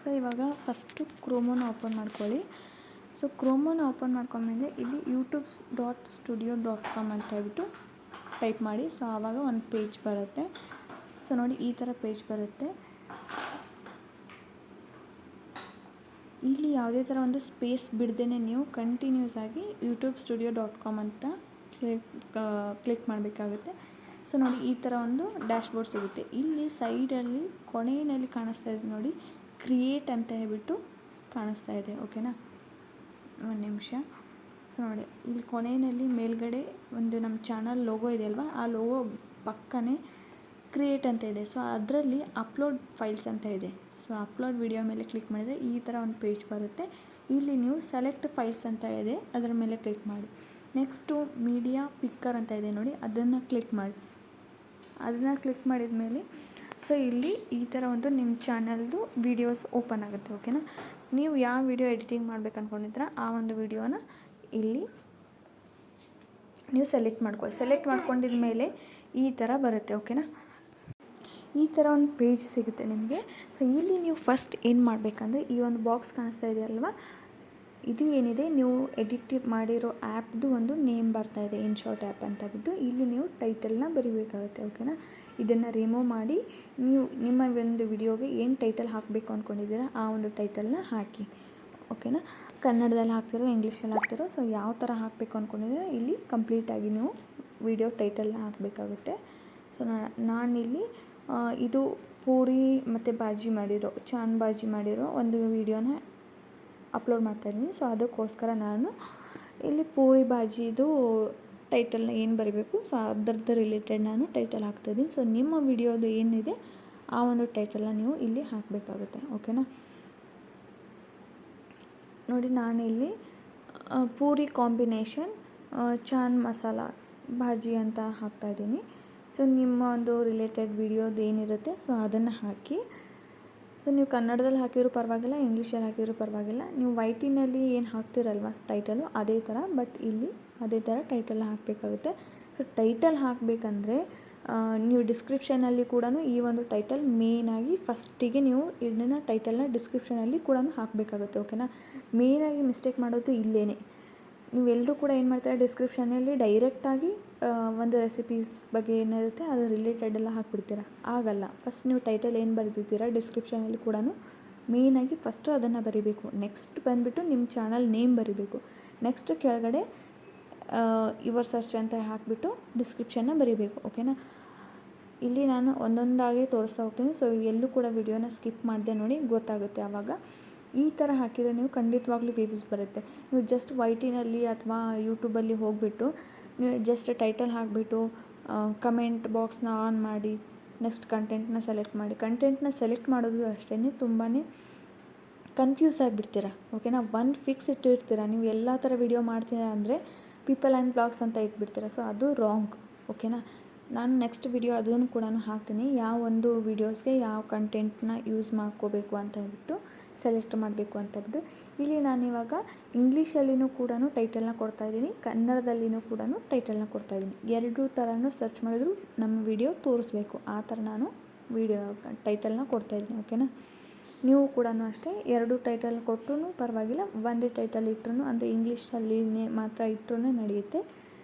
So ಇವಾಗ first ಕ್ರೋಮೋನ open ಮಾಡ್ಕೊಳ್ಳಿ. So ಕ್ರೋಮೋನ open ಮಾಡ್ಕೊಂಡ್ಮೇಲೆ ಇಲ್ಲಿ youtube.studio.com ಅಂತ ಹೇಳ್ಬಿಟ್ಟು ಟೈಪ್ ಮಾಡಿ. ಸೊ ಆವಾಗ ಒಂದು ಪೇಜ್ ಬರುತ್ತೆ. ಸೊ ನೋಡಿ ಈ ಥರ ಪೇಜ್ ಬರುತ್ತೆ. ಇಲ್ಲಿ ಯಾವುದೇ ಥರ ಒಂದು ಸ್ಪೇಸ್ ಬಿಡದೇ ನೀವು ಕಂಟಿನ್ಯೂಸ್ ಆಗಿ youtube.studio.com ಅಂತ ಕ್ಲಿಕ್ ಮಾಡಬೇಕಾಗುತ್ತೆ. ಸೊ ನೋಡಿ ಈ ಥರ ಒಂದು ಡ್ಯಾಶ್ಬೋರ್ಡ್ ಸಿಗುತ್ತೆ. ಇಲ್ಲಿ ಸೈಡಲ್ಲಿ ಕೊನೆಯಲ್ಲಿ ಕಾಣಿಸ್ತಾ ಇದೆ ನೋಡಿ, ಕ್ರಿಯೇಟ್ ಅಂತ ಹೇಳ್ಬಿಟ್ಟು ಕಾಣಿಸ್ತಾ ಇದೆ. ಓಕೆನಾ, ಒಂದು ನಿಮಿಷ. ಸೊ ನೋಡಿ ಇಲ್ಲಿ ಕೊನೆಯಲ್ಲಿ ಮೇಲ್ಗಡೆ ಒಂದು ನಮ್ಮ ಚಾನಲ್ ಲೋಗೋ ಇದೆ ಅಲ್ವಾ, ಆ ಲೋಗೋ ಪಕ್ಕನೇ ಕ್ರಿಯೇಟ್ ಅಂತ ಇದೆ. ಸೊ ಅದರಲ್ಲಿ ಅಪ್ಲೋಡ್ ಫೈಲ್ಸ್ ಅಂತ ಇದೆ. ಸೊ ಅಪ್ಲೋಡ್ ವಿಡಿಯೋ ಮೇಲೆ ಕ್ಲಿಕ್ ಮಾಡಿದರೆ ಈ ಥರ ಒಂದು ಪೇಜ್ ಬರುತ್ತೆ. ಇಲ್ಲಿ ನೀವು ಸೆಲೆಕ್ಟ್ ಫೈಲ್ಸ್ ಅಂತ ಇದೆ, ಅದರ ಮೇಲೆ ಕ್ಲಿಕ್ ಮಾಡಿ. ನೆಕ್ಸ್ಟು ಮೀಡಿಯಾ ಪಿಕ್ಕರ್ ಅಂತ ಇದೆ ನೋಡಿ, ಅದನ್ನು ಕ್ಲಿಕ್ ಮಾಡಿ. ಅದನ್ನು ಕ್ಲಿಕ್ ಮಾಡಿದ ಮೇಲೆ ಸೊ ಇಲ್ಲಿ ಈ ಥರ ಒಂದು ನಿಮ್ಮ ಚಾನಲ್ದು ವೀಡಿಯೋಸ್ ಓಪನ್ ಆಗುತ್ತೆ. ಓಕೆನಾ, ನೀವು ಯಾವ ವಿಡಿಯೋ ಎಡಿಟಿಂಗ್ ಮಾಡ್ಬೇಕು ಅಂದ್ಕೊಂಡಿದ್ರೆ ಆ ಒಂದು ವಿಡಿಯೋನ ಇಲ್ಲಿ ನೀವು ಸೆಲೆಕ್ಟ್ ಮಾಡ್ಕೊಳ್ಳಿ. ಸೆಲೆಕ್ಟ್ ಮಾಡ್ಕೊಂಡಿದ ಮೇಲೆ ಈ ಥರ ಬರುತ್ತೆ. ಓಕೆನಾ, ಈ ಥರ ಒಂದು ಪೇಜ್ ಸಿಗುತ್ತೆ ನಿಮಗೆ. ಸೊ ಇಲ್ಲಿ ನೀವು ಫಸ್ಟ್ ಏನು ಮಾಡಬೇಕಂದ್ರೆ ಈ ಒಂದು ಬಾಕ್ಸ್ ಕಾಣಿಸ್ತಾ ಇದೆ ಅಲ್ವಾ, ಇದು ಏನಿದೆ ನೀವು ಎಡಿಟ್ ಮಾಡಿರೋ ಆ್ಯಪ್ದು ಒಂದು ನೇಮ್ ಬರ್ತಾಯಿದೆ, ಇನ್ಶಾರ್ಟ್ ಆ್ಯಪ್ ಅಂತ ಬಿಟ್ಟು ಇಲ್ಲಿ ನೀವು ಟೈಟಲ್ನ ಬರೀಬೇಕಾಗುತ್ತೆ. ಓಕೆನಾ, ಇದನ್ನು ರಿಮೂವ್ ಮಾಡಿ ನೀವು ನಿಮ್ಮ ಒಂದು ವಿಡಿಯೋಗೆ ಏನು ಟೈಟಲ್ ಹಾಕಬೇಕು ಅಂದ್ಕೊಂಡಿದ್ದೀರಾ ಆ ಒಂದು ಟೈಟಲ್ನ ಹಾಕಿ. ಓಕೆನಾ, ಕನ್ನಡದಲ್ಲಿ ಹಾಕ್ತಿರೋ, ಇಂಗ್ಲೀಷಲ್ಲಿ ಹಾಕ್ತಿರೋ, ಸೊ ಯಾವ ಥರ ಹಾಕಬೇಕು ಅಂದ್ಕೊಂಡಿದ್ದೀರಾ ಇಲ್ಲಿ ಕಂಪ್ಲೀಟಾಗಿ ನೀವು ವಿಡಿಯೋ ಟೈಟಲ್ನ ಹಾಕಬೇಕಾಗುತ್ತೆ. ಸೊ ನಾನಿಲ್ಲಿ ಇದು ಪೂರಿ ಮತ್ತು ಬಾಜಿ ಮಾಡಿರೋ, ಚಾನ್ ಬಾಜಿ ಮಾಡಿರೋ ಒಂದು ವಿಡಿಯೋನ ಅಪ್ಲೋಡ್ ಮಾಡ್ತಾಯಿದ್ದೀನಿ. ಸೊ ಅದಕ್ಕೋಸ್ಕರ ನಾನು ಇಲ್ಲಿ ಪೂರಿ ಬಾಜಿದು ಟೈಟಲ್ನ ಏನು ಬರೀಬೇಕು ಸೊ ಅದರದ್ದು ರಿಲೇಟೆಡ್ ನಾನು ಟೈಟಲ್ ಹಾಕ್ತಾಯಿದ್ದೀನಿ. ಸೊ ನಿಮ್ಮ ವಿಡಿಯೋದು ಏನಿದೆ ಆ ಒಂದು ಟೈಟಲ್ನ ನೀವು ಇಲ್ಲಿ ಹಾಕಬೇಕಾಗುತ್ತೆ. ಓಕೆನಾ, ನೋಡಿ ನಾನಿಲ್ಲಿ ಪೂರಿ ಕಾಂಬಿನೇಷನ್ ಚಾನ್ ಮಸಾಲ ಭಾಜಿ ಅಂತ ಹಾಕ್ತಾಯಿದ್ದೀನಿ. ಸೊ ನಿಮ್ಮ ಒಂದು ರಿಲೇಟೆಡ್ ವಿಡಿಯೋದು ಏನಿರುತ್ತೆ ಸೊ ಅದನ್ನು ಹಾಕಿ. ಸೊ ನೀವು ಕನ್ನಡದಲ್ಲಿ ಹಾಕಿದರೂ ಪರವಾಗಿಲ್ಲ, ಇಂಗ್ಲೀಷಲ್ಲಿ ಹಾಕಿದರೂ ಪರವಾಗಿಲ್ಲ, ನೀವು ವೈಟಿನಲ್ಲಿ ಏನು ಹಾಕ್ತಿರಲ್ವ ಟೈಟಲು ಅದೇ ಥರ, ಬಟ್ ಇಲ್ಲಿ ಅದೇ ಥರ ಟೈಟಲ್ನ ಹಾಕಬೇಕಾಗುತ್ತೆ. ಸೊ ಟೈಟಲ್ ಹಾಕಬೇಕಂದ್ರೆ ನೀವು ಡಿಸ್ಕ್ರಿಪ್ಷನಲ್ಲಿ ಕೂಡ ಈ ಒಂದು ಟೈಟಲ್ ಮೇಯ್ನಾಗಿ ಫಸ್ಟಿಗೆ ನೀವು ಇದನ್ನು ಟೈಟಲ್ನ ಡಿಸ್ಕ್ರಿಪ್ಷನಲ್ಲಿ ಕೂಡ ಹಾಕಬೇಕಾಗುತ್ತೆ. ಓಕೆನಾ, ಮೇಯ್ನಾಗಿ ಮಿಸ್ಟೇಕ್ ಮಾಡೋದು ಇಲ್ಲೇ. ನೀವೆಲ್ಲರೂ ಕೂಡ ಏನು ಮಾಡ್ತಾರೆ, ಡಿಸ್ಕ್ರಿಪ್ಷನಲ್ಲಿ ಡೈರೆಕ್ಟಾಗಿ ಒಂದು ರೆಸಿಪೀಸ್ ಬಗ್ಗೆ ಏನಿರುತ್ತೆ ಅದು ರಿಲೇಟೆಡ್ ಎಲ್ಲ ಹಾಕ್ಬಿಡ್ತೀರ. ಆಗಲ್ಲ, ಫಸ್ಟ್ ನೀವು ಟೈಟಲ್ ಏನು ಬರೆದಿದ್ದೀರಾ ಡಿಸ್ಕ್ರಿಪ್ಷನಲ್ಲಿ ಕೂಡ ಮೇಯ್ನಾಗಿ ಫಸ್ಟು ಅದನ್ನು ಬರೀಬೇಕು. ನೆಕ್ಸ್ಟ್ ಬಂದುಬಿಟ್ಟು ನಿಮ್ಮ ಚಾನಲ್ ನೇಮ್ ಬರೀಬೇಕು. ನೆಕ್ಸ್ಟ್ ಕೆಳಗಡೆ ಯುವರ್ ಸರ್ಚ್ ಅಂತ ಹಾಕಿಬಿಟ್ಟು ಡಿಸ್ಕ್ರಿಪ್ಷನ್ನ ಬರೀಬೇಕು. ಓಕೆನಾ, ಇಲ್ಲಿ ನಾನು ಒಂದೊಂದಾಗಿ ತೋರಿಸ್ತಾ ಹೋಗ್ತೀನಿ. ಸೊ ಎಲ್ಲೂ ಕೂಡ ವಿಡಿಯೋನ ಸ್ಕಿಪ್ ಮಾಡಿದೆ ನೋಡಿ, ಗೊತ್ತಾಗುತ್ತೆ. ಆವಾಗ ಈ ಥರ ಹಾಕಿದರೆ ನೀವು ಖಂಡಿತವಾಗ್ಲೂ ವ್ಯೂಸ್ ಬರುತ್ತೆ. ನೀವು ಜಸ್ಟ್ ವೈಟಿನಲ್ಲಿ ಅಥವಾ ಯೂಟ್ಯೂಬಲ್ಲಿ ಹೋಗಿಬಿಟ್ಟು ನೀವು ಜಸ್ಟ್ ಟೈಟಲ್ ಹಾಕಿಬಿಟ್ಟು ಕಮೆಂಟ್ ಬಾಕ್ಸ್ನ ಆನ್ ಮಾಡಿ ನೆಕ್ಸ್ಟ್ ಕಂಟೆಂಟ್ನ ಸೆಲೆಕ್ಟ್ ಮಾಡಿ. ಕಂಟೆಂಟ್ನ ಸೆಲೆಕ್ಟ್ ಮಾಡೋದು ಅಷ್ಟೇ ತುಂಬಾ ಕನ್ಫ್ಯೂಸ್ ಆಗಿಬಿಡ್ತೀರ. ಓಕೆನಾ, ಒಂದು ಫಿಕ್ಸ್ ಇಟ್ಟಿರ್ತೀರ, ನೀವು ಎಲ್ಲ ಥರ ವಿಡಿಯೋ ಮಾಡ್ತೀರಾ ಅಂದರೆ ಪೀಪಲ್ ಆ್ಯಂಡ್ ಬ್ಲಾಗ್ಸ್ ಅಂತ ಇಟ್ಬಿಡ್ತೀರ. ಸೊ ಅದು ರಾಂಗ್. ಓಕೆನಾ, ನಾನು ನೆಕ್ಸ್ಟ್ ವಿಡಿಯೋ ಅದನ್ನು ಕೂಡ ಹಾಕ್ತೀನಿ, ಯಾವ ಒಂದು ವೀಡಿಯೋಸ್ಗೆ ಯಾವ ಕಂಟೆಂಟ್ನ ಯೂಸ್ ಮಾಡ್ಕೋಬೇಕು ಅಂತ ಹೇಳ್ಬಿಟ್ಟು ಸೆಲೆಕ್ಟ್ ಮಾಡಬೇಕು ಅಂತ ಹೇಳ್ಬಿಟ್ಟು. ಇಲ್ಲಿ ನಾನಿವಾಗ ಇಂಗ್ಲೀಷಲ್ಲಿನೂ ಕೂಡ ಟೈಟಲ್ನ ಕೊಡ್ತಾಯಿದ್ದೀನಿ, ಕನ್ನಡದಲ್ಲಿನೂ ಕೂಡ ಟೈಟಲ್ನ ಕೊಡ್ತಾಯಿದ್ದೀನಿ. ಎರಡೂ ಥರನೂ ಸರ್ಚ್ ಮಾಡಿದ್ರು ನಮ್ಮ ವಿಡಿಯೋ ತೋರಿಸ್ಬೇಕು, ಆ ಥರ ನಾನು ವಿಡಿಯೋ ಟೈಟಲ್ನ ಕೊಡ್ತಾಯಿದ್ದೀನಿ. ಓಕೆನಾ, ನೀವು ಕೂಡ ಅಷ್ಟೇ ಎರಡು ಟೈಟಲ್ ಕೊಟ್ಟರು ಪರವಾಗಿಲ್ಲ, ಒಂದೇ ಟೈಟಲ್ ಇಟ್ಟರು ಅಂದರೆ ಇಂಗ್ಲೀಷಲ್ಲಿ ಮಾತ್ರ ಇಟ್ಟರೂ ನಡೆಯುತ್ತೆ,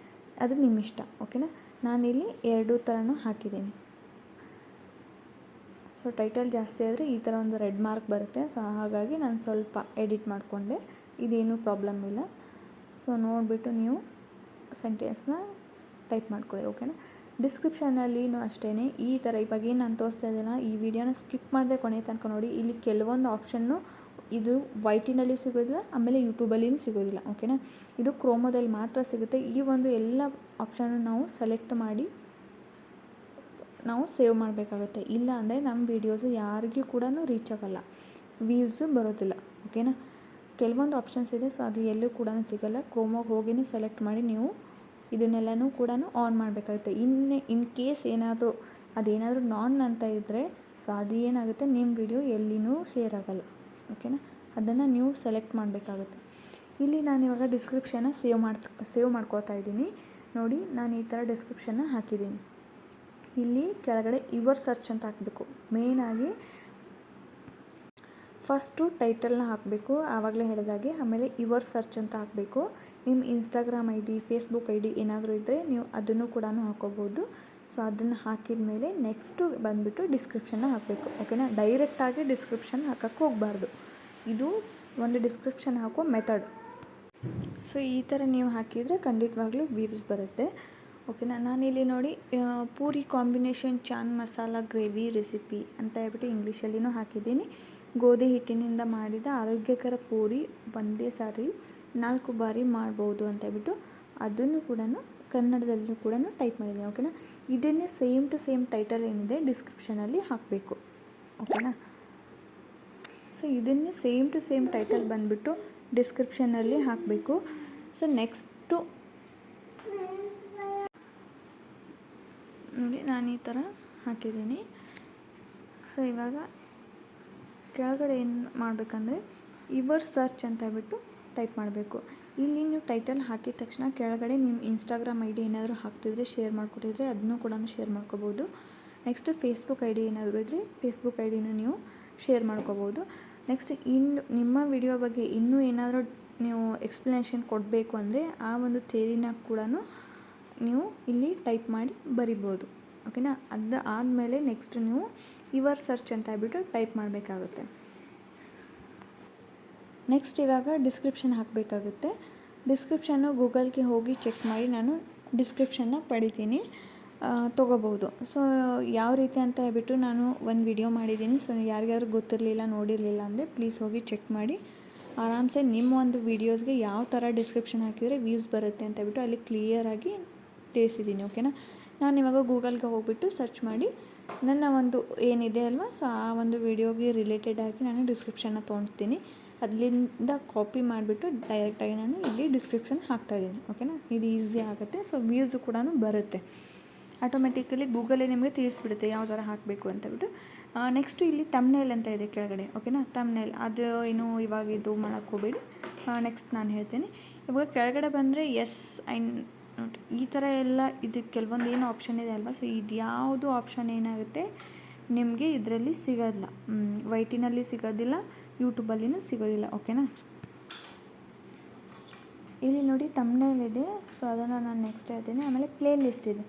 ಅದು ನಿಮ್ಮ ಇಷ್ಟ. ಓಕೆನಾ, ನಾನಿಲ್ಲಿ ಎರಡೂ ಥರನೂ ಹಾಕಿದ್ದೀನಿ. ಸೊ ಟೈಟಲ್ ಜಾಸ್ತಿ ಆದರೆ ಈ ಥರ ಒಂದು ರೆಡ್ ಮಾರ್ಕ್ ಬರುತ್ತೆ. ಸೊ ಹಾಗಾಗಿ ನಾನು ಸ್ವಲ್ಪ ಎಡಿಟ್ ಮಾಡಿಕೊಂಡೆ, ಇದೇನೂ ಪ್ರಾಬ್ಲಮ್ ಇಲ್ಲ. ಸೊ ನೋಡಿಬಿಟ್ಟು ನೀವು ಸೆಂಟೆನ್ಸ್ನ ಟೈಪ್ ಮಾಡ್ಕೊಳ್ಳಿ. ಓಕೆನಾ, ಡಿಸ್ಕ್ರಿಪ್ಷನಲ್ಲಿನೂ ಅಷ್ಟೇ ಈ ಥರ ಇವಾಗ ಏನು ನಾನು ತೋರಿಸ್ತಾ ಇದ್ದೀನಲ್ಲ ಈ ವಿಡಿಯೋನ ಸ್ಕಿಪ್ ಮಾಡದೆ ಕೊನೆ ತನಕ ನೋಡಿ. ಇಲ್ಲಿ ಕೆಲವೊಂದು ಆಪ್ಷನ್ನು ಇದು ವೈಟಿನಲ್ಲಿ ಸಿಗೋದಿಲ್ಲ, ಆಮೇಲೆ ಯೂಟ್ಯೂಬಲ್ಲಿನೂ ಸಿಗೋದಿಲ್ಲ. ಓಕೆನಾ, ಇದು ಕ್ರೋಮೋದಲ್ಲಿ ಮಾತ್ರ ಸಿಗುತ್ತೆ. ಈ ಒಂದು ಎಲ್ಲ ಆಪ್ಷನ್ನು ನಾವು ಸೆಲೆಕ್ಟ್ ಮಾಡಿ ನಾವು ಸೇವ್ ಮಾಡಬೇಕಾಗುತ್ತೆ. ಇಲ್ಲ ಅಂದರೆ ನಮ್ಮ ವೀಡಿಯೋಸು ಯಾರಿಗೂ ಕೂಡ ರೀಚ್ ಆಗೋಲ್ಲ, ವ್ಯೂಸು ಬರೋದಿಲ್ಲ. ಓಕೆನಾ, ಕೆಲವೊಂದು ಆಪ್ಷನ್ಸ್ ಇದೆ, ಸೊ ಅದು ಎಲ್ಲೂ ಕೂಡ ಸಿಗೋಲ್ಲ. ಕ್ರೋಮೋಗೆ ಹೋಗಿನೇ ಸೆಲೆಕ್ಟ್ ಮಾಡಿ ನೀವು ಇದನ್ನೆಲ್ಲನೂ ಕೂಡ ಆನ್ ಮಾಡಬೇಕಾಗುತ್ತೆ. ಇನ್ ಕೇಸ್ ಏನಾದರೂ ಅದೇನಾದರೂ ನಾನ್ ಅಂತ ಇದ್ದರೆ ಸೊ ಅದು ಏನಾಗುತ್ತೆ, ನಿಮ್ಮ ವಿಡಿಯೋ ಎಲ್ಲಿನೂ ಶೇರ್ ಆಗೋಲ್ಲ. ಓಕೆನಾ, ಅದನ್ನು ನೀವು ಸೆಲೆಕ್ಟ್ ಮಾಡಬೇಕಾಗುತ್ತೆ. ಇಲ್ಲಿ ನಾನು ಇವಾಗ ಡಿಸ್ಕ್ರಿಪ್ಷನ್ನ ಸೇವ್ ಮಾಡ್ಕೋತಾ ಇದ್ದೀನಿ ನೋಡಿ. ನಾನು ಈ ಥರ ಡಿಸ್ಕ್ರಿಪ್ಷನ್ನ ಹಾಕಿದ್ದೀನಿ. ಇಲ್ಲಿ ಕೆಳಗಡೆ ಯುವರ್ ಸರ್ಚ್ ಅಂತ ಹಾಕಬೇಕು. ಮೇಯ್ನಾಗಿ ಫಸ್ಟು ಟೈಟಲ್ನ ಹಾಕಬೇಕು, ಆವಾಗಲೇ ಹೇಳಿದಾಗೆ. ಆಮೇಲೆ ಯುವರ್ ಸರ್ಚ್ ಅಂತ ಹಾಕಬೇಕು. ನಿಮ್ಮ Instagram I D, Facebook I D ಏನಾದರೂ ಇದ್ದರೆ ನೀವು ಅದನ್ನು ಕೂಡ ಹಾಕೋಬೋದು. ಸೊ ಅದನ್ನು ಹಾಕಿದ ಮೇಲೆ ನೆಕ್ಸ್ಟು ಬಂದುಬಿಟ್ಟು ಡಿಸ್ಕ್ರಿಪ್ಷನ್ನ ಹಾಕಬೇಕು, ಓಕೆನಾ. ಡೈರೆಕ್ಟಾಗಿ ಡಿಸ್ಕ್ರಿಪ್ಷನ್ ಹಾಕೋಕ್ಕೆ ಹೋಗಬಾರ್ದು. ಇದು ಒಂದು ಡಿಸ್ಕ್ರಿಪ್ಷನ್ ಹಾಕೋ ಮೆಥಡ್. ಸೊ ಈ ಥರ ನೀವು ಹಾಕಿದರೆ ಖಂಡಿತವಾಗ್ಲೂ ವ್ಯೂಸ್ ಬರುತ್ತೆ, ಓಕೆನಾ. ನಾನಿಲ್ಲಿ ನೋಡಿ ಪೂರಿ ಕಾಂಬಿನೇಷನ್ ಚಾನ್ ಮಸಾಲ ಗ್ರೇವಿ ರೆಸಿಪಿ ಅಂತ ಹೇಳ್ಬಿಟ್ಟು ಇಂಗ್ಲೀಷಲ್ಲಿನೂ ಹಾಕಿದ್ದೀನಿ. ಗೋಧಿ ಹಿಟ್ಟಿನಿಂದ ಮಾಡಿದ ಆರೋಗ್ಯಕರ ಪೂರಿ ಒಂದೇ ಸಾರಿ 4 ಬಾರಿ ಮಾಡ್ಬೋದು ಅಂತ ಹೇಳ್ಬಿಟ್ಟು ಅದನ್ನು ಕೂಡ ಕನ್ನಡದಲ್ಲೂ ಕೂಡ ಟೈಪ್ ಮಾಡಿದ್ದೀನಿ, ಓಕೆನಾ. ಇದನ್ನೇ ಸೇಮ್ ಟು ಸೇಮ್ ಟೈಟಲ್ ಏನಿದೆ ಡಿಸ್ಕ್ರಿಪ್ಷನಲ್ಲಿ ಹಾಕಬೇಕು, ಓಕೆನಾ. ಸೊ ಇದನ್ನೇ ಸೇಮ್ ಟು ಸೇಮ್ ಟೈಟಲ್ ಬಂದುಬಿಟ್ಟು ಡಿಸ್ಕ್ರಿಪ್ಷನಲ್ಲಿ ಹಾಕಬೇಕು. ಸೊ ನೆಕ್ಸ್ಟು ನೋಡಿ ನಾನು ಈ ಥರ ಹಾಕಿದ್ದೀನಿ. ಸೊ ಇವಾಗ ಕೆಳಗಡೆ ಏನು ಮಾಡಬೇಕಂದ್ರೆ ಯುವರ್ ಸರ್ಚ್ ಅಂತ ಹೇಳ್ಬಿಟ್ಟು ಟೈಪ್ ಮಾಡಬೇಕು. ಇಲ್ಲಿ ನೀವು ಟೈಟಲ್ ಹಾಕಿದ ತಕ್ಷಣ ಕೆಳಗಡೆ ನಿಮ್ಮ ಇನ್ಸ್ಟಾಗ್ರಾಮ್ ಐ ಡಿ ಏನಾದರೂ ಹಾಕ್ತಿದ್ರೆ ಶೇರ್ ಮಾಡಿಕೊಟ್ಟಿದ್ರೆ ಅದನ್ನು ಕೂಡ ಶೇರ್ ಮಾಡ್ಕೋಬೋದು. ನೆಕ್ಸ್ಟ್ ಫೇಸ್ಬುಕ್ ಐ ಡಿ ಏನಾದರೂ ಇದ್ದರೆ ಫೇಸ್ಬುಕ್ ಐ ಡಿನೂ ನೀವು ಶೇರ್ ಮಾಡ್ಕೋಬೋದು. ನೆಕ್ಸ್ಟ್ ಇನ್ನು ನಿಮ್ಮ ವಿಡಿಯೋ ಬಗ್ಗೆ ಇನ್ನೂ ಏನಾದರೂ ನೀವು ಎಕ್ಸ್ಪ್ಲನೇಷನ್ ಕೊಡಬೇಕು ಅಂದರೆ ಆ ಒಂದು ಥಿಯರಿನ ಕೂಡ ನೀವು ಇಲ್ಲಿ ಟೈಪ್ ಮಾಡಿ ಬರಿಬೋದು, ಓಕೆನಾ. ಅದು ಆದಮೇಲೆ ನೆಕ್ಸ್ಟ್ ನೀವು ಯುವರ್ ಸರ್ಚ್ ಅಂತ ಹೇಳ್ಬಿಟ್ಟು ಟೈಪ್ ಮಾಡಬೇಕಾಗುತ್ತೆ. ನೆಕ್ಸ್ಟ್ ಇವಾಗ ಡಿಸ್ಕ್ರಿಪ್ಷನ್ ಹಾಕಬೇಕಾಗುತ್ತೆ. ಡಿಸ್ಕ್ರಿಪ್ಷನ್ನು ಗೂಗಲ್ಗೆ ಹೋಗಿ ಚೆಕ್ ಮಾಡಿ ನಾನು ಡಿಸ್ಕ್ರಿಪ್ಷನ್ನ ಪಡಿತೀನಿ, ತೊಗೋಬೋದು. ಸೊ ಯಾವ ರೀತಿ ಅಂತ ಹೇಳ್ಬಿಟ್ಟು ನಾನು ಒಂದು ವಿಡಿಯೋ ಮಾಡಿದ್ದೀನಿ. ಸೊ ಯಾರಿಗಾದ್ರೂ ಗೊತ್ತಿರಲಿಲ್ಲ, ನೋಡಿರಲಿಲ್ಲ ಅಂದರೆ ಪ್ಲೀಸ್ ಹೋಗಿ ಚೆಕ್ ಮಾಡಿ. ಆರಾಮ್ಸೆ ನಿಮ್ಮ ಒಂದು ವೀಡಿಯೋಸ್ಗೆ ಯಾವ ಥರ ಡಿಸ್ಕ್ರಿಪ್ಷನ್ ಹಾಕಿದರೆ ವ್ಯೂಸ್ ಬರುತ್ತೆ ಅಂತ ಹೇಳ್ಬಿಟ್ಟು ಅಲ್ಲಿ ಕ್ಲಿಯರಾಗಿ ತಿಳಿಸಿದ್ದೀನಿ, ಓಕೆನಾ. ನಾನು ಇವಾಗ ಗೂಗಲ್ಗೆ ಹೋಗ್ಬಿಟ್ಟು ಸರ್ಚ್ ಮಾಡಿ ನನ್ನ ಒಂದು ಏನಿದೆ ಅಲ್ವಾ, ಸೊ ಆ ಒಂದು ವಿಡಿಯೋಗೆ ರಿಲೇಟೆಡ್ ಆಗಿ ನಾನು ಡಿಸ್ಕ್ರಿಪ್ಷನ್ನ ತೊಗೊಳ್ತೀನಿ. ಅಲ್ಲಿಂದ ಕಾಪಿ ಮಾಡಿಬಿಟ್ಟು ಡೈರೆಕ್ಟಾಗಿ ನಾನು ಇಲ್ಲಿ ಡಿಸ್ಕ್ರಿಪ್ಷನ್ ಹಾಕ್ತಾಯಿದ್ದೀನಿ, ಓಕೆನಾ. ಇದು ಈಸಿ ಆಗುತ್ತೆ. ಸೊ ವ್ಯೂಸು ಕೂಡ ಬರುತ್ತೆ ಆಟೋಮೆಟಿಕಲಿ. ಗೂಗಲೇ ನಿಮಗೆ ತಿಳಿಸ್ಬಿಡುತ್ತೆ ಯಾವ ಥರ ಹಾಕಬೇಕು ಅಂತೇಳ್ಬಿಟ್ಟು. ನೆಕ್ಸ್ಟು ಇಲ್ಲಿ ತಮ್ನೇಲ್ ಅಂತ ಇದೆ ಕೆಳಗಡೆ, ಓಕೆನಾ. ತಮ್ನೇಲ್ ಅದು ಏನು ಇವಾಗ ಇದು ಮಾಡೋಕ್ಕೆ ಹೋಗಬೇಡಿ, ನೆಕ್ಸ್ಟ್ ನಾನು ಹೇಳ್ತೀನಿ. ಇವಾಗ ಕೆಳಗಡೆ ಬಂದರೆ ಎಸ್ ನೋಡಿ ಈ ಥರ ಎಲ್ಲ ಇದು ಕೆಲವೊಂದು ಏನು ಆಪ್ಷನ್ ಇದೆ ಅಲ್ವಾ, ಸೊ ಇದು ಯಾವುದು ಆಪ್ಷನ್ ಏನಾಗುತ್ತೆ ನಿಮಗೆ ಇದರಲ್ಲಿ ಸಿಗೋಲ್ಲ, ವೈಟಿನಲ್ಲಿ ಸಿಗೋದಿಲ್ಲ, ಯೂಟ್ಯೂಬಲ್ಲಿನೂ ಸಿಗೋದಿಲ್ಲ, ಓಕೆನಾ. ಇಲ್ಲಿ ನೋಡಿ ತಮ್ನೇಲ್ ಇದೆ, ಸೊ ಅದನ್ನು ನಾನು ನೆಕ್ಸ್ಟ್ ಹೇಳ್ತೀನಿ. ಆಮೇಲೆ ಪ್ಲೇ ಲಿಸ್ಟ್ ಇದೆ.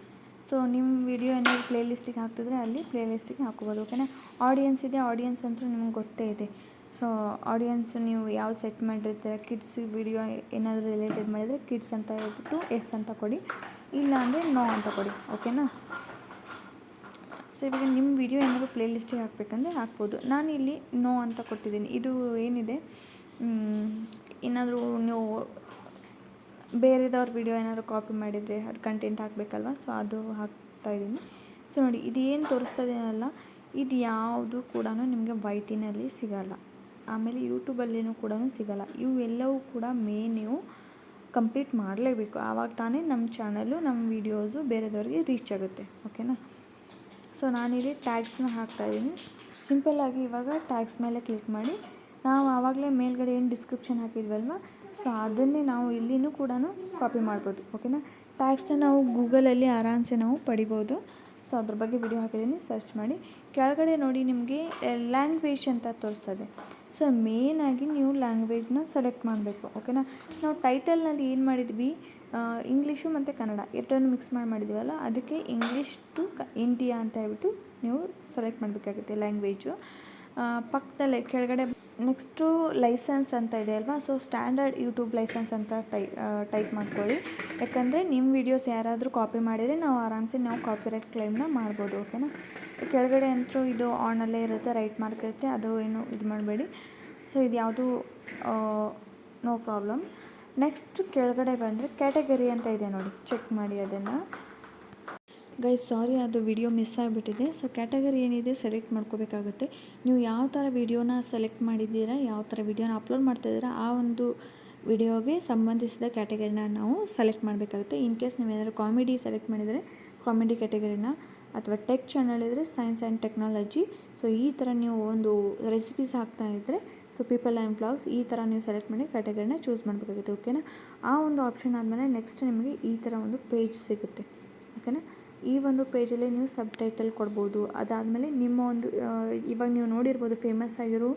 ಸೊ ನಿಮ್ಮ ವಿಡಿಯೋ ಏನಾದರೂ ಪ್ಲೇ ಲಿಸ್ಟಿಗೆ ಹಾಕ್ತಿದ್ರೆ ಅಲ್ಲಿ ಪ್ಲೇ ಲಿಸ್ಟಿಗೆ ಹಾಕೋಬೋದು, ಓಕೆನಾ. ಆಡಿಯನ್ಸ್ ಇದೆ, ಆಡಿಯನ್ಸ್ ಅಂತೂ ನಿಮ್ಗೆ ಗೊತ್ತೇ ಇದೆ. ಸೊ ಆಡಿಯನ್ಸು ನೀವು ಯಾವ ಸೆಟ್ ಮಾಡಿರ್ತೀರ, ಕಿಡ್ಸ್ ವಿಡಿಯೋ ಏನಾದರೂ ರಿಲೇಟೆಡ್ ಮಾಡಿದರೆ ಕಿಡ್ಸ್ ಅಂತ ಹೇಳ್ಬಿಟ್ಟು ಎಸ್ ಅಂತ ಕೊಡಿ, ಇಲ್ಲ ಅಂದರೆ ನೋ ಅಂತ ಕೊಡಿ, ಓಕೆನಾ. ಸೊ ಇವಾಗ ನಿಮ್ಮ ವಿಡಿಯೋ ಏನಾದರೂ ಪ್ಲೇ ಲಿಸ್ಟಿಗೆ ಹಾಕಬೇಕಂದ್ರೆ ಹಾಕ್ಬೋದು. ನಾನು ಇಲ್ಲಿ ನೋ ಅಂತ ಕೊಟ್ಟಿದ್ದೀನಿ. ಇದು ಏನಿದೆ, ಏನಾದರೂ ನೀವು ಬೇರೆದವ್ರ ವಿಡಿಯೋ ಏನಾದರೂ ಕಾಪಿ ಮಾಡಿದರೆ ಅದು ಕಂಟೆಂಟ್ ಹಾಕಬೇಕಲ್ವ, ಸೊ ಅದು ಹಾಕ್ತಾಯಿದ್ದೀನಿ. ಸೊ ನೋಡಿ ಇದು ಏನು ತೋರಿಸ್ತದೆ ಅಲ್ಲ, ಇದು ಯಾವುದು ಕೂಡ ನಿಮಗೆ ವೈಟಿನಲ್ಲಿ ಸಿಗೋಲ್ಲ, ಆಮೇಲೆ ಯೂಟ್ಯೂಬಲ್ಲಿನೂ ಕೂಡ ಸಿಗೋಲ್ಲ. ಇವೆಲ್ಲವೂ ಕೂಡ ನೀವು ಕಂಪ್ಲೀಟ್ ಮಾಡಲೇಬೇಕು, ಆವಾಗ ತಾನೇ ನಮ್ಮ ಚಾನಲ್ಲು ನಮ್ಮ ವೀಡಿಯೋಸು ಬೇರೆದವ್ರಿಗೆ ರೀಚ್ ಆಗುತ್ತೆ, ಓಕೆನಾ. ಸೊ ನಾನಿಲ್ಲಿ ಟ್ಯಾಗ್ಸ್ನ ಹಾಕ್ತಾಯಿದ್ದೀನಿ. ಸಿಂಪಲ್ಲಾಗಿ ಇವಾಗ ಟ್ಯಾಗ್ಸ್ ಮೇಲೆ ಕ್ಲಿಕ್ ಮಾಡಿ ನಾವು ಆವಾಗಲೇ ಮೇಲ್ಗಡೆ ಏನು ಡಿಸ್ಕ್ರಿಪ್ಷನ್ ಹಾಕಿದ್ವಲ್ವ, ಸೊ ಅದನ್ನೇ ನಾವು ಇಲ್ಲಿನೂ ಕೂಡ ಕಾಪಿ ಮಾಡ್ಬೋದು, ಓಕೆನಾ. ಟ್ಯಾಗ್ಸ್ನ ನಾವು ಗೂಗಲಲ್ಲಿ ಆರಾಮ್ಸೆ ನಾವು ಪಡಿಬೋದು. ಸೊ ಅದ್ರ ಬಗ್ಗೆ ವಿಡಿಯೋ ಹಾಕಿದ್ದೀನಿ, ಸರ್ಚ್ ಮಾಡಿ. ಕೆಳಗಡೆ ನೋಡಿ ನಿಮಗೆ ಲ್ಯಾಂಗ್ವೇಜ್ ಅಂತ ತೋರಿಸ್ತದೆ. ಸೊ ಮೇಯ್ನಾಗಿ ನೀವು ಲ್ಯಾಂಗ್ವೇಜ್ನ ಸೆಲೆಕ್ಟ್ ಮಾಡಬೇಕು, ಓಕೆನಾ. ನಾವು ಟೈಟಲ್ನಲ್ಲಿ ಏನು ಮಾಡಿದ್ವಿ, ಇಂಗ್ಲೀಷು ಮತ್ತು ಕನ್ನಡ ಎರಡನ್ನು ಮಿಕ್ಸ್ ಮಾಡಿದ್ವಲ್ಲ, ಅದಕ್ಕೆ ಇಂಗ್ಲೀಷ್ ಟು ಇಂಡಿಯಾ ಅಂತ ಹೇಳ್ಬಿಟ್ಟು ನೀವು ಸೆಲೆಕ್ಟ್ ಮಾಡಬೇಕಾಗುತ್ತೆ ಲ್ಯಾಂಗ್ವೇಜು. ಪಕ್ಕದಲ್ಲೇ ಕೆಳಗಡೆ ನೆಕ್ಸ್ಟು ಲೈಸೆನ್ಸ್ ಅಂತ ಇದೆ ಅಲ್ವಾ, ಸೊ ಸ್ಟ್ಯಾಂಡರ್ಡ್ ಯೂಟ್ಯೂಬ್ ಲೈಸೆನ್ಸ್ ಅಂತ ಟೈಪ್ ಮಾಡ್ಕೊಳ್ಳಿ. ಯಾಕಂದರೆ ನಿಮ್ಮ ವೀಡಿಯೋಸ್ ಯಾರಾದರೂ ಕಾಪಿ ಮಾಡಿದರೆ ನಾವು ಆರಾಮ್ಸೆ ನಾವು ಕಾಪಿರೈಟ್ ಕ್ಲೈಮ್ನ ಮಾಡ್ಬೋದು, ಓಕೆನಾ. ಕೆಳಗಡೆ ಅಂತೂ ಇದು ಆನಲ್ಲೇ ಇರುತ್ತೆ, ರೈಟ್ ಮಾರ್ಕ್ ಇರುತ್ತೆ, ಅದು ಏನು ಇದು ಮಾಡಬೇಡಿ. ಸೊ ಇದು ಯಾವುದು ನೋ ಪ್ರಾಬ್ಲಮ್. ನೆಕ್ಸ್ಟ್ ಕೆಳಗಡೆ ಬಂದರೆ ಕ್ಯಾಟಗರಿ ಅಂತ ಇದೆ ನೋಡಿ, ಚೆಕ್ ಮಾಡಿ ಅದನ್ನು. ಗೈಸ್ ಸಾರಿ, ಅದು ವಿಡಿಯೋ ಮಿಸ್ ಆಗಿಬಿಟ್ಟಿದೆ. ಸೊ ಕ್ಯಾಟಗರಿ ಏನಿದೆ ಸೆಲೆಕ್ಟ್ ಮಾಡ್ಕೋಬೇಕಾಗುತ್ತೆ. ನೀವು ಯಾವ ಥರ ವಿಡಿಯೋನ ಸೆಲೆಕ್ಟ್ ಮಾಡಿದ್ದೀರಾ, ಯಾವ ಥರ ವಿಡಿಯೋನ ಅಪ್ಲೋಡ್ ಮಾಡ್ತಾಯಿದ್ದೀರಾ ಆ ಒಂದು ವಿಡಿಯೋಗೆ ಸಂಬಂಧಿಸಿದ ಕ್ಯಾಟಗರಿನ ನಾವು ಸೆಲೆಕ್ಟ್ ಮಾಡಬೇಕಾಗುತ್ತೆ. ಇನ್ ಕೇಸ್ ನೀವೇನಾದರೂ ಕಾಮಿಡಿ ಸೆಲೆಕ್ಟ್ ಮಾಡಿದರೆ ಕಾಮಿಡಿ ಕ್ಯಾಟಗರಿನ, ಅಥವಾ ಟೆಕ್ ಚಾನಲ್ ಇದ್ದರೆ ಸೈನ್ಸ್ ಆ್ಯಂಡ್ ಟೆಕ್ನಾಲಜಿ. ಸೊ ಈ ಥರ ನೀವು ಒಂದು ರೆಸಿಪೀಸ್ ಹಾಕ್ತಾಯಿದ್ರೆ ಸೊ ಪೀಪಲ್ ಆ್ಯಂಡ್ ವ್ಲಾಗ್ಸ್ ಈ ಥರ ನೀವು ಸೆಲೆಕ್ಟ್ ಮಾಡಿ ಕ್ಯಾಟಗರಿನ ಚೂಸ್ ಮಾಡಬೇಕಾಗುತ್ತೆ, ಓಕೆನಾ. ಆ ಒಂದು ಆಪ್ಷನ್ ಆದಮೇಲೆ ನೆಕ್ಸ್ಟ್ ನಿಮಗೆ ಈ ಥರ ಒಂದು ಪೇಜ್ ಸಿಗುತ್ತೆ, ಓಕೆನಾ. ಈ ಒಂದು ಪೇಜಲ್ಲಿ ನೀವು ಸಬ್ ಟೈಟಲ್ ಕೊಡ್ಬೋದು. ಅದಾದಮೇಲೆ ನಿಮ್ಮ ಒಂದು ಇವಾಗ ನೀವು ನೋಡಿರ್ಬೋದು ಫೇಮಸ್ ಆಗಿರೋ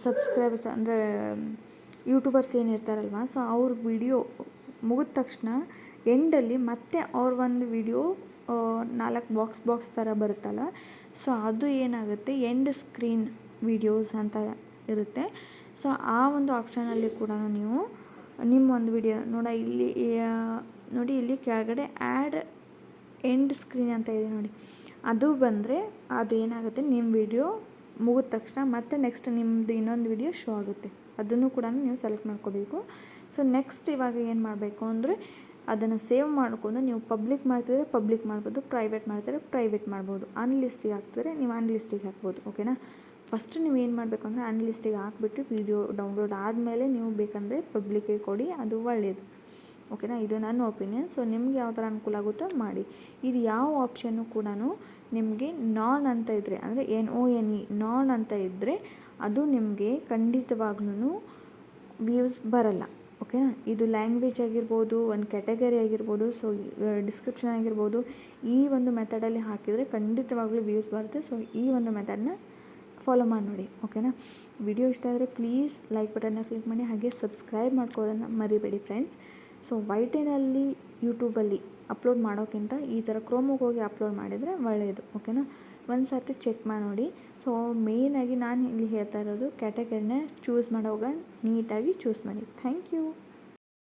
ಸಬ್ಸ್ಕ್ರೈಬರ್ಸ್ ಅಂದರೆ ಯೂಟ್ಯೂಬರ್ಸ್ ಏನಿರ್ತಾರಲ್ವ, ಸೊ ಅವ್ರ ವಿಡಿಯೋ ಮುಗಿದ ತಕ್ಷಣ ಎಂಡಲ್ಲಿ ಮತ್ತೆ ಅವ್ರ ಒಂದು ವಿಡಿಯೋ 4 ಬಾಕ್ಸ್ ಥರ ಬರುತ್ತಲ್ಲ, ಸೊ ಅದು ಏನಾಗುತ್ತೆ ಎಂಡ್ ಸ್ಕ್ರೀನ್ ವಿಡಿಯೋಸ್ ಅಂತ ಇರುತ್ತೆ. ಸೊ ಆ ಒಂದು ಆಪ್ಷನಲ್ಲಿ ಕೂಡ ನೀವು ನಿಮ್ಮ ಒಂದು ವಿಡಿಯೋ ನೋಡಿ ಇಲ್ಲಿ ಕೆಳಗಡೆ ಆ್ಯಡ್ ಎಂಡ್ ಸ್ಕ್ರೀನ್ ಅಂತ ಇದೆ ನೋಡಿ, ಅದು ಬಂದರೆ ಅದು ಏನಾಗುತ್ತೆ ನಿಮ್ಮ ವಿಡಿಯೋ ಮುಗಿದ ತಕ್ಷಣ ಮತ್ತೆ ನೆಕ್ಸ್ಟ್ ನಿಮ್ಮದು ಇನ್ನೊಂದು ವಿಡಿಯೋ ಶೋ ಆಗುತ್ತೆ. ಅದನ್ನು ಕೂಡ ನೀವು ಸೆಲೆಕ್ಟ್ ಮಾಡ್ಕೋಬೇಕು. ಸೊ ನೆಕ್ಸ್ಟ್ ಇವಾಗ ಏನು ಮಾಡಬೇಕು ಅಂದರೆ ಅದನ್ನು ಸೇವ್ ಮಾಡ್ಕೊಂಡು ನೀವು ಪಬ್ಲಿಕ್ ಮಾಡ್ತಿದ್ರೆ ಪಬ್ಲಿಕ್ ಮಾಡ್ಬೋದು, ಪ್ರೈವೇಟ್ ಮಾಡ್ತಿದ್ರೆ ಪ್ರೈವೇಟ್ ಮಾಡ್ಬೋದು, ಅನ್ಲಿಸ್ಟಿಗೆ ಹಾಕ್ತಿದ್ರೆ ನೀವು ಅನ್ಲಿಸ್ಟಿಗೆ ಹಾಕ್ಬೋದು. ಓಕೆನಾ. ಫಸ್ಟ್ ನೀವು ಏನು ಮಾಡಬೇಕು ಅಂದರೆ ಅನ್ಲಿಸ್ಟಿಗೆ ಹಾಕ್ಬಿಟ್ಟು ವಿಡಿಯೋ ಡೌನ್ಲೋಡ್ ಆದಮೇಲೆ ನೀವು ಬೇಕಂದರೆ ಪಬ್ಲಿಕ್ಕಿಗೆ ಕೊಡಿ, ಅದು ಒಳ್ಳೆಯದು. ಓಕೆನಾ. ಇದು ನನ್ನ ಒಪಿನಿಯನ್. ಸೊ ನಿಮ್ಗೆ ಯಾವ ಥರ ಅನುಕೂಲ ಆಗುತ್ತೋ ಮಾಡಿ. ಇದು ಯಾವ ಆಪ್ಷನ್ನು ಕೂಡ ನಿಮಗೆ ನಾನ್ ಅಂತ ಇದ್ದರೆ, ಅಂದರೆ NONE ನಾನ್ ಅಂತ ಇದ್ದರೆ ಅದು ನಿಮಗೆ ಖಂಡಿತವಾಗ್ಲೂ ವ್ಯೂಸ್ ಬರಲ್ಲ. ಓಕೆನಾ. ಇದು ಲ್ಯಾಂಗ್ವೇಜ್ ಆಗಿರ್ಬೋದು, ಒಂದು ಕ್ಯಾಟಗರಿ ಆಗಿರ್ಬೋದು, ಸೊ ಡಿಸ್ಕ್ರಿಪ್ಷನ್ ಆಗಿರ್ಬೋದು, ಈ ಒಂದು ಮೆಥಡಲ್ಲಿ ಹಾಕಿದರೆ ಖಂಡಿತವಾಗ್ಲೂ ವ್ಯೂಸ್ ಬರುತ್ತೆ. ಸೊ ಈ ಒಂದು ಮೆಥಡನ್ನ ಫಾಲೋ ಮಾಡಿ ನೋಡಿ. ಓಕೆನಾ. ವಿಡಿಯೋ ಇಷ್ಟ ಆದರೆ ಪ್ಲೀಸ್ ಲೈಕ್ ಬಟನ್ನ ಕ್ಲಿಕ್ ಮಾಡಿ, ಹಾಗೆ ಸಬ್ಸ್ಕ್ರೈಬ್ ಮಾಡ್ಕೋದನ್ನು ಮರಿಬೇಡಿ ಫ್ರೆಂಡ್ಸ್. ಸೊ YTನಲ್ಲಿ ಯೂಟ್ಯೂಬಲ್ಲಿ ಅಪ್ಲೋಡ್ ಮಾಡೋಕ್ಕಿಂತ ಈ ಥರ ಕ್ರೋಮಿಗೆ ಹೋಗಿ ಅಪ್ಲೋಡ್ ಮಾಡಿದರೆ ಒಳ್ಳೆಯದು. ಓಕೆನಾ. ಒಂದು ಸರ್ತಿ ಚೆಕ್ ಮಾಡಿ ನೋಡಿ. ಸೊ ಮೇಯ್ನಾಗಿ ನಾನು ಇಲ್ಲಿ ಹೇಳ್ತಾ ಇರೋದು ಕ್ಯಾಟಗರಿನ ಚೂಸ್ ಮಾಡುವಾಗ ನೀಟಾಗಿ ಚೂಸ್ ಮಾಡಿ. Thank you.